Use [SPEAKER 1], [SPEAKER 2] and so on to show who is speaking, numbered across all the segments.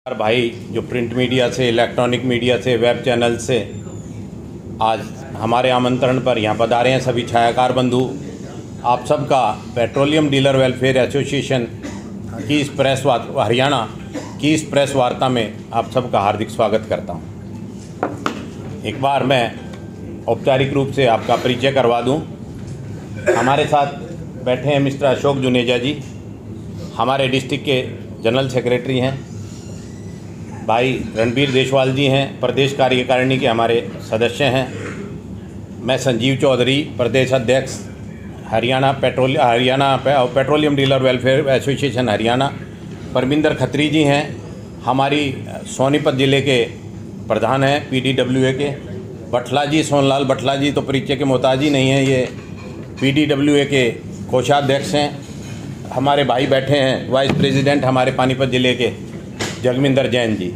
[SPEAKER 1] भाई जो print media से, इलेक्ट्रॉनिक मीडिया से, वेब चैनल से आज हमारे आमंत्रण पर यहाँ पधारे हैं सभी छायाकार बंधु। आप सबका पेट्रोलियम डीलर वेलफेयर एसोसिएशन की इस हरियाणा की इस प्रेस वार्ता में आप सबका हार्दिक स्वागत करता हूँ। एक बार मैं औपचारिक रूप से आपका परिचय करवा दूँ। हमारे साथ बैठे हैं मिस्टर अशोक जुनेजा जी, हमारे डिस्ट्रिक्ट के जनरल सेक्रेटरी हैं। भाई रणबीर देशवाल जी हैं, प्रदेश कार्यकारिणी के हमारे सदस्य हैं। मैं संजीव चौधरी, प्रदेश अध्यक्ष Haryana petroleum dealer welfare association Haryana. Parminder Khatri ji हैं, हमारी सोनीपत ज़िले के प्रधान हैं पीडीडब्ल्यूए के। बटला जी, सोनलाल बटला जी तो परिचय के मोहताज ही नहीं हैं, ये पीडीडब्ल्यूए के कोषाध्यक्ष हैं। हमारे भाई बैठे हैं वाइस प्रेसिडेंट हमारे पानीपत ज़िले के जगमिंदर जैन जी।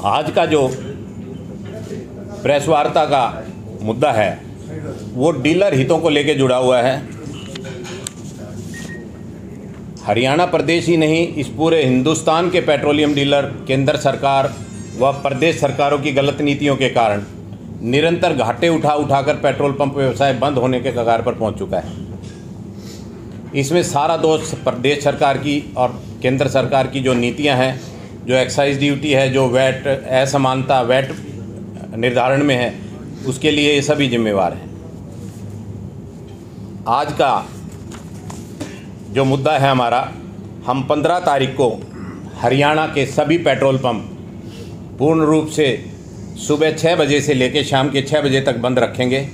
[SPEAKER 1] आज का जो प्रेस वार्ता का मुद्दा है वो डीलर हितों को लेकर जुड़ा हुआ है। हरियाणा प्रदेश ही नहीं, इस पूरे हिंदुस्तान के पेट्रोलियम डीलर केंद्र सरकार व प्रदेश सरकारों की गलत नीतियों के कारण निरंतर घाटे उठाकर पेट्रोल पंप व्यवसाय बंद होने के कगार पर पहुंच चुका है। इसमें सारा दोष प्रदेश सरकार की और केंद्र सरकार की जो नीतियां हैं, जो एक्साइज ड्यूटी है, जो वैट असमानता वैट निर्धारण में है, उसके लिए ये सभी जिम्मेवार हैं। आज का जो मुद्दा है हमारा, हम 15 तारीख को हरियाणा के सभी पेट्रोल पंप पूर्ण रूप से सुबह 6 बजे से लेकर शाम के 6 बजे तक बंद रखेंगे।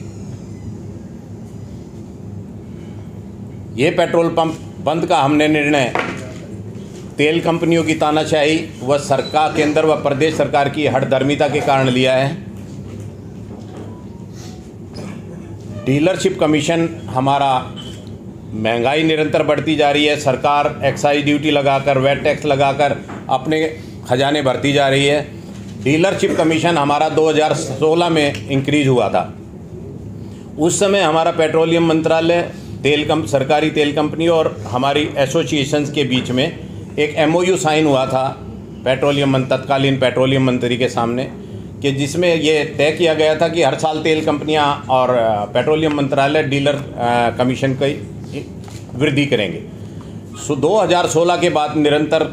[SPEAKER 1] ये पेट्रोल पंप बंद का हमने निर्णय तेल कंपनियों की तानाशाही व सरकार, केंद्र व प्रदेश सरकार की हठधर्मिता के कारण लिया है। डीलरशिप कमीशन हमारा, महंगाई निरंतर बढ़ती जा रही है, सरकार एक्साइज ड्यूटी लगाकर, वैट टैक्स लगाकर अपने खजाने भरती जा रही है। डीलरशिप कमीशन हमारा 2016 में इंक्रीज हुआ था। उस समय हमारा पेट्रोलियम मंत्रालय, सरकारी तेल कंपनी और हमारी एसोसिएशंस के बीच में एक एमओयू साइन हुआ था तत्कालीन पेट्रोलियम मंत्री के सामने, कि जिसमें ये तय किया गया था कि हर साल तेल कंपनियां और पेट्रोलियम मंत्रालय डीलर कमीशन की वृद्धि करेंगे। 2016 के बाद निरंतर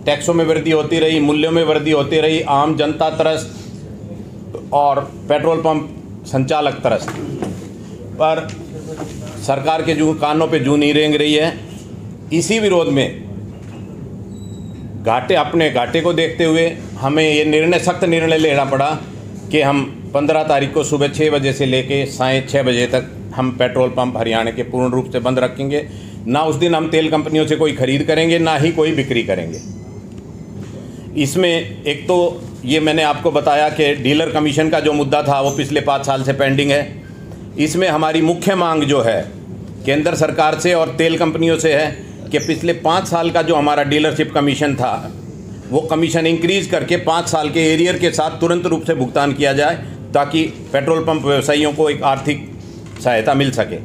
[SPEAKER 1] टैक्सों में वृद्धि होती रही, मूल्यों में वृद्धि होती रही, आम जनता त्रस्त और पेट्रोल पंप संचालक त्रस्त। पर सरकार के कानों पे जूं नहीं रेंग रही है। इसी विरोध में अपने घाटे को देखते हुए हमें ये सख्त निर्णय लेना पड़ा कि हम 15 तारीख को सुबह 6 बजे से लेके साय 6 बजे तक हम पेट्रोल पंप हरियाणा के पूर्ण रूप से बंद रखेंगे। ना उस दिन हम तेल कंपनियों से कोई खरीद करेंगे, ना ही कोई बिक्री करेंगे। इसमें एक तो ये मैंने आपको बताया कि डीलर कमीशन का जो मुद्दा था वो पिछले 5 साल से पेंडिंग है। इसमें हमारी मुख्य मांग जो है केंद्र सरकार से और तेल कंपनियों से है कि पिछले 5 साल का जो हमारा डीलरशिप कमीशन था वो कमीशन इंक्रीज करके 5 साल के एरियर के साथ तुरंत रूप से भुगतान किया जाए, ताकि पेट्रोल पंप व्यवसायियों को एक आर्थिक सहायता मिल सके।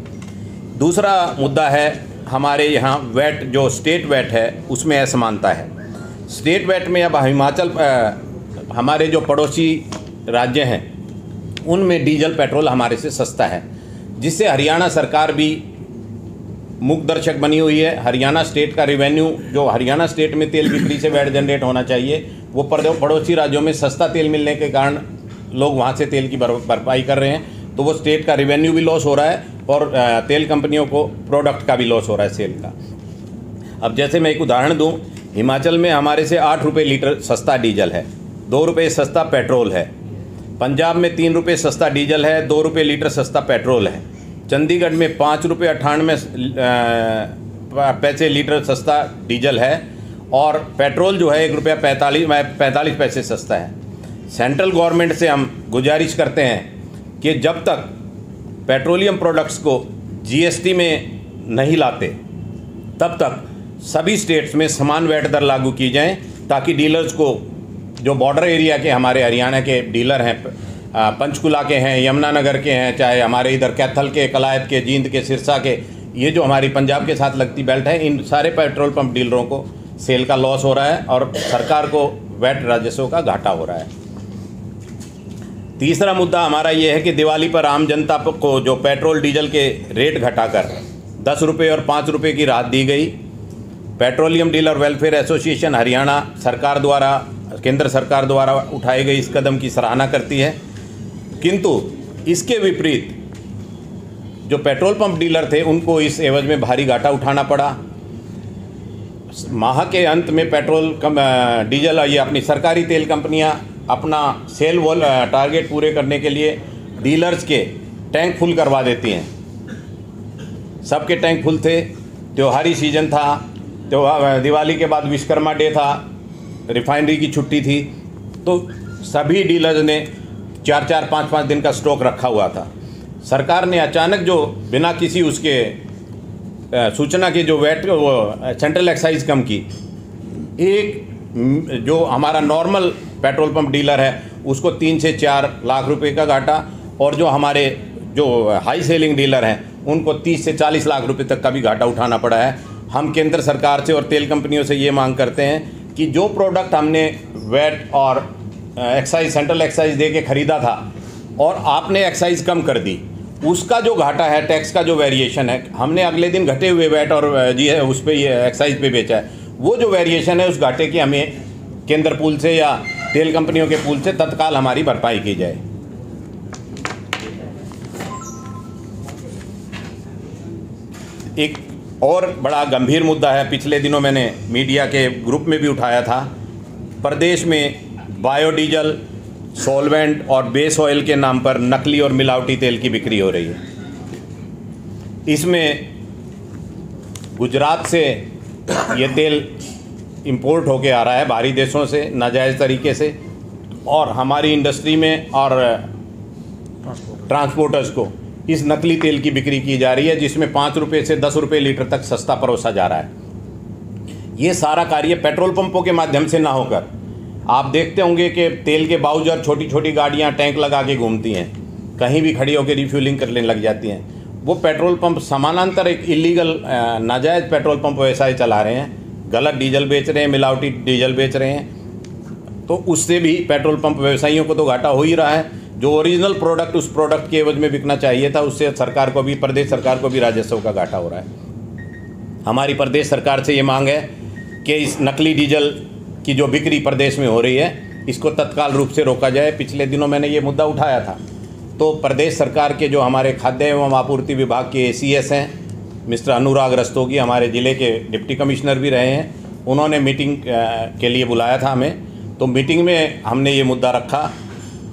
[SPEAKER 1] दूसरा मुद्दा है हमारे यहाँ वैट, जो स्टेट वैट है उसमें असमानता है। स्टेट वैट में अब हिमाचल, हमारे जो पड़ोसी राज्य हैं उनमें डीजल पेट्रोल हमारे से सस्ता है, जिससे हरियाणा सरकार भी मुख दर्शक बनी हुई है। हरियाणा स्टेट का रेवेन्यू, जो हरियाणा स्टेट में तेल बिक्री से वैट जनरेट होना चाहिए, वो पड़ोसी राज्यों में सस्ता तेल मिलने के कारण लोग वहाँ से तेल की भरपाई कर रहे हैं, तो वो स्टेट का रेवेन्यू भी लॉस हो रहा है और तेल कंपनियों को प्रोडक्ट का भी लॉस हो रहा है, सेल का। अब जैसे मैं एक उदाहरण दूँ, हिमाचल में हमारे से 8 रुपये लीटर सस्ता डीजल है, 2 रुपये सस्ता पेट्रोल है। पंजाब में 3 रुपये सस्ता डीजल है, 2 रुपये लीटर सस्ता पेट्रोल है। चंडीगढ़ में 5 रुपये 98 पैसे लीटर सस्ता डीजल है और पेट्रोल जो है 1 रुपया 45 पैसे सस्ता है। सेंट्रल गवर्नमेंट से हम गुजारिश करते हैं कि जब तक पेट्रोलियम प्रोडक्ट्स को जीएसटी में नहीं लाते तब तक सभी स्टेट्स में समान वैट दर लागू की जाए, ताकि डीलर्स को, जो बॉर्डर एरिया के हमारे हरियाणा के डीलर हैं, पंचकुला के हैं, यमुनानगर के हैं, चाहे हमारे इधर कैथल के, कलायत के, जींद के, सिरसा के, ये जो हमारी पंजाब के साथ लगती बेल्ट है, इन सारे पेट्रोल पंप डीलरों को सेल का लॉस हो रहा है और सरकार को वैट राजस्व का घाटा हो रहा है। तीसरा मुद्दा हमारा ये है कि दिवाली पर आम जनता को जो पेट्रोल डीजल के रेट घटाकर 10 रुपये और 5 रुपये की राहत दी गई। Petroleum dealer welfare association Haryana सरकार द्वारा, केंद्र सरकार द्वारा उठाए गए इस कदम की सराहना करती है, किंतु इसके विपरीत जो पेट्रोल पंप डीलर थे उनको इस एवज में भारी घाटा उठाना पड़ा। माह के अंत में पेट्रोल डीजल ये अपनी सरकारी तेल कंपनियां अपना सेल वॉल टारगेट पूरे करने के लिए डीलर्स के टैंक फुल करवा देती हैं। सबके टैंक फुल थे, त्योहारी सीजन था, दिवाली के बाद विश्वकर्मा डे था, रिफाइनरी की छुट्टी थी, तो सभी डीलर्स ने 4-4, 5-5 दिन का स्टॉक रखा हुआ था। सरकार ने अचानक जो बिना किसी उसके सूचना के जो वैट वो सेंट्रल एक्साइज कम की, एक जो हमारा नॉर्मल पेट्रोल पंप डीलर है उसको 3 से 4 लाख रुपए का घाटा, और जो हमारे जो हाई सेलिंग डीलर हैं उनको 30 से 40 लाख रुपए तक का भी घाटा उठाना पड़ा है। हम केंद्र सरकार से और तेल कंपनियों से ये मांग करते हैं कि जो प्रोडक्ट हमने वैट और एक्साइज, सेंट्रल एक्साइज दे के ख़रीदा था और आपने एक्साइज कम कर दी, उसका जो घाटा है, टैक्स का जो वेरिएशन है, हमने अगले दिन घटे हुए वैट और जी है उस पर ये एक्साइज पे बेचा है, वो जो वेरिएशन है उस घाटे की हमें केंद्र पूल से या तेल कंपनियों के पूल से तत्काल हमारी भरपाई की जाए। एक और बड़ा गंभीर मुद्दा है, पिछले दिनों मैंने मीडिया के ग्रुप में भी उठाया था। प्रदेश में बायोडीजल, सॉल्वेंट और बेस ऑयल के नाम पर नकली और मिलावटी तेल की बिक्री हो रही है। इसमें गुजरात से ये तेल इंपोर्ट होके आ रहा है बाहरी देशों से नाजायज़ तरीके से, और हमारी इंडस्ट्री में और ट्रांसपोर्टर्स को इस नकली तेल की बिक्री की जा रही है, जिसमें 5 रुपये से 10 रुपये लीटर तक सस्ता परोसा जा रहा है। ये सारा कार्य पेट्रोल पंपों के माध्यम से ना होकर, आप देखते होंगे कि तेल के बाउजर छोटी छोटी गाड़ियां टैंक लगा के घूमती हैं, कहीं भी खड़ी होकर रिफ्यूलिंग करने लग जाती हैं। वो पेट्रोल पंप समानांतर एक इलीगल नाजायज़ पेट्रोल पंप व्यवसाय चला रहे हैं, गलत डीजल बेच रहे हैं, मिलावटी डीजल बेच रहे हैं। तो उससे भी पेट्रोल पंप व्यवसायियों को तो घाटा हो ही रहा है। जो ओरिजिनल प्रोडक्ट उस प्रोडक्ट के एवज में बिकना चाहिए था, उससे सरकार को भी, प्रदेश सरकार को भी राजस्व का घाटा हो रहा है। हमारी प्रदेश सरकार से ये मांग है कि इस नकली डीजल की जो बिक्री प्रदेश में हो रही है, इसको तत्काल रूप से रोका जाए। पिछले दिनों मैंने ये मुद्दा उठाया था, तो प्रदेश सरकार के जो हमारे खाद्य एवं आपूर्ति विभाग के ACS हैं, मिस्टर अनुराग रस्तोगी, हमारे ज़िले के डिप्टी कमिश्नर भी रहे हैं, उन्होंने मीटिंग के लिए बुलाया था हमें। तो मीटिंग में हमने ये मुद्दा रखा,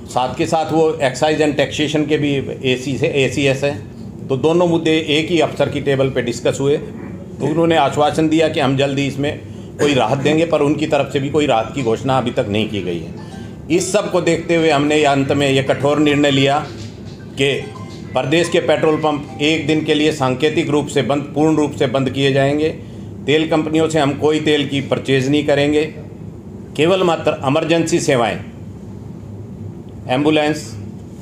[SPEAKER 1] साथ के साथ वो एक्साइज एंड टैक्सेशन के भी ACS हैं। तो दोनों मुद्दे एक ही अफसर की टेबल पे डिस्कस हुए। तो उन्होंने आश्वासन दिया कि हम जल्दी इसमें कोई राहत देंगे, पर उनकी तरफ से भी कोई राहत की घोषणा अभी तक नहीं की गई है। इस सब को देखते हुए हमने अंत में ये कठोर निर्णय लिया कि प्रदेश के पेट्रोल पंप एक दिन के लिए सांकेतिक रूप से बंद, पूर्ण रूप से बंद किए जाएंगे। तेल कंपनियों से हम कोई तेल की परचेज नहीं करेंगे, केवल मात्र इमरजेंसी सेवाएं, एम्बुलेंस,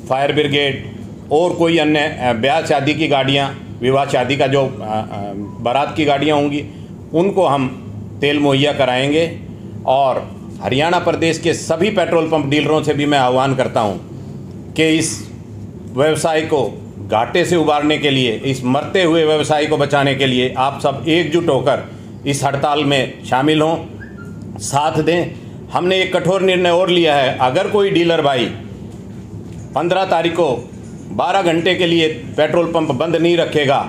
[SPEAKER 1] फायर ब्रिगेड और कोई अन्य ब्याह शादी की गाड़ियां, विवाह शादी का जो बारात की गाड़ियां होंगी, उनको हम तेल मुहैया कराएंगे। और हरियाणा प्रदेश के सभी पेट्रोल पंप डीलरों से भी मैं आह्वान करता हूं कि इस व्यवसाय को घाटे से उबारने के लिए, इस मरते हुए व्यवसाय को बचाने के लिए आप सब एकजुट होकर इस हड़ताल में शामिल हों, साथ दें। हमने एक कठोर निर्णय और लिया है, अगर कोई डीलर भाई 15 तारीख को 12 घंटे के लिए पेट्रोल पंप बंद नहीं रखेगा,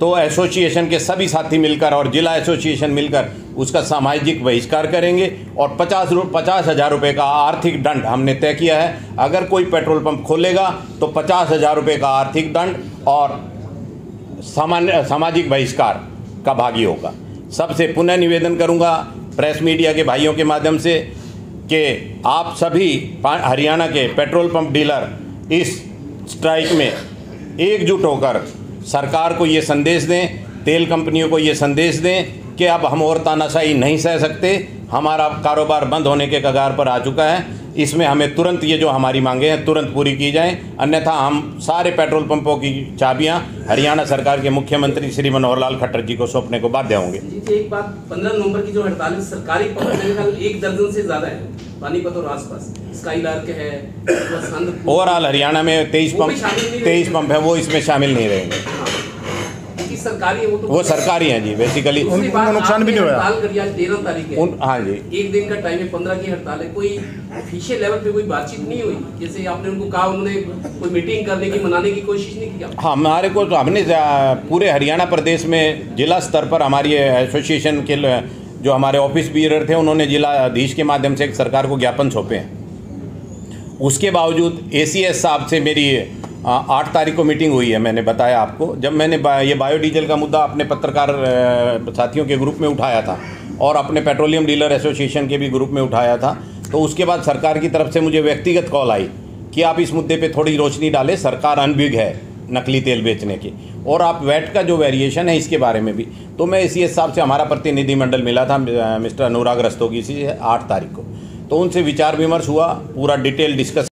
[SPEAKER 1] तो एसोसिएशन के सभी साथी मिलकर और जिला एसोसिएशन मिलकर उसका सामाजिक बहिष्कार करेंगे और 50,000 रुपये का आर्थिक दंड हमने तय किया है। अगर कोई पेट्रोल पंप खोलेगा तो 50,000 रुपये का आर्थिक दंड और सामाजिक बहिष्कार का भागी होगा। सबसे पुनः निवेदन करूंगा प्रेस मीडिया के भाइयों के माध्यम से कि आप सभी हरियाणा के पेट्रोल पंप डीलर इस स्ट्राइक में एकजुट होकर सरकार को ये संदेश दें, तेल कंपनियों को ये संदेश दें कि अब हम और तानाशाही नहीं सह सकते। हमारा कारोबार बंद होने के कगार पर आ चुका है। इसमें हमें तुरंत ये जो हमारी मांगे हैं तुरंत पूरी की जाएं, अन्यथा हम सारे पेट्रोल पंपों की चाबियां हरियाणा सरकार के मुख्यमंत्री श्री मनोहर लाल खट्टर जी को सौंपने को बाध्य होंगे।
[SPEAKER 2] जी एक बात, 15 नवंबर की जो हड़ताल है सरकारी पंप मेरे ख्याल 1 दर्जन से ज्यादा है, पानीपत और आसपास स्काईलार्क है,
[SPEAKER 1] ओवरऑल हरियाणा में 23 पंप है, वो इसमें शामिल नहीं रहेंगे।
[SPEAKER 2] सरकारी है
[SPEAKER 1] वो सरकारी हैं जी, बेसिकली
[SPEAKER 2] उनको नुकसान भी नहीं हुआ। हड़ताल करी आज 13 तारीख है।
[SPEAKER 1] हाँ जी,
[SPEAKER 2] एक दिन का टाइम है, 15 की हड़ताल है। कोई ऑफिशियल लेवल पे कोई बातचीत नहीं हुई? जैसे आपने उनको कहा, उन्होंने कोई मीटिंग करने की, मनाने की कोशिश नहीं की?
[SPEAKER 1] हाँ, हमारे को तो हमने पूरे हरियाणा प्रदेश में जिला स्तर पर हमारी एसोसिएशन के जो हमारे ऑफिस बीरर थे उन्होंने जिलाधीश के माध्यम से सरकार को ज्ञापन सौंपे हैं। उसके बावजूद ACS साहब से मेरी 8 तारीख को मीटिंग हुई है। मैंने बताया आपको, जब मैंने ये बायोडीजल का मुद्दा अपने पत्रकार साथियों के ग्रुप में उठाया था और अपने पेट्रोलियम डीलर एसोसिएशन के भी ग्रुप में उठाया था, तो उसके बाद सरकार की तरफ से मुझे व्यक्तिगत कॉल आई कि आप इस मुद्दे पे थोड़ी रोशनी डालें, सरकार अनबिग है नकली तेल बेचने की, और आप वैट का जो वेरिएशन है इसके बारे में भी। तो मैं ACS साहब से, हमारा प्रतिनिधिमंडल मिला था मिस्टर अनुराग रस्तोगी से 8 तारीख को, तो उनसे विचार विमर्श हुआ, पूरा डिटेल डिस्कस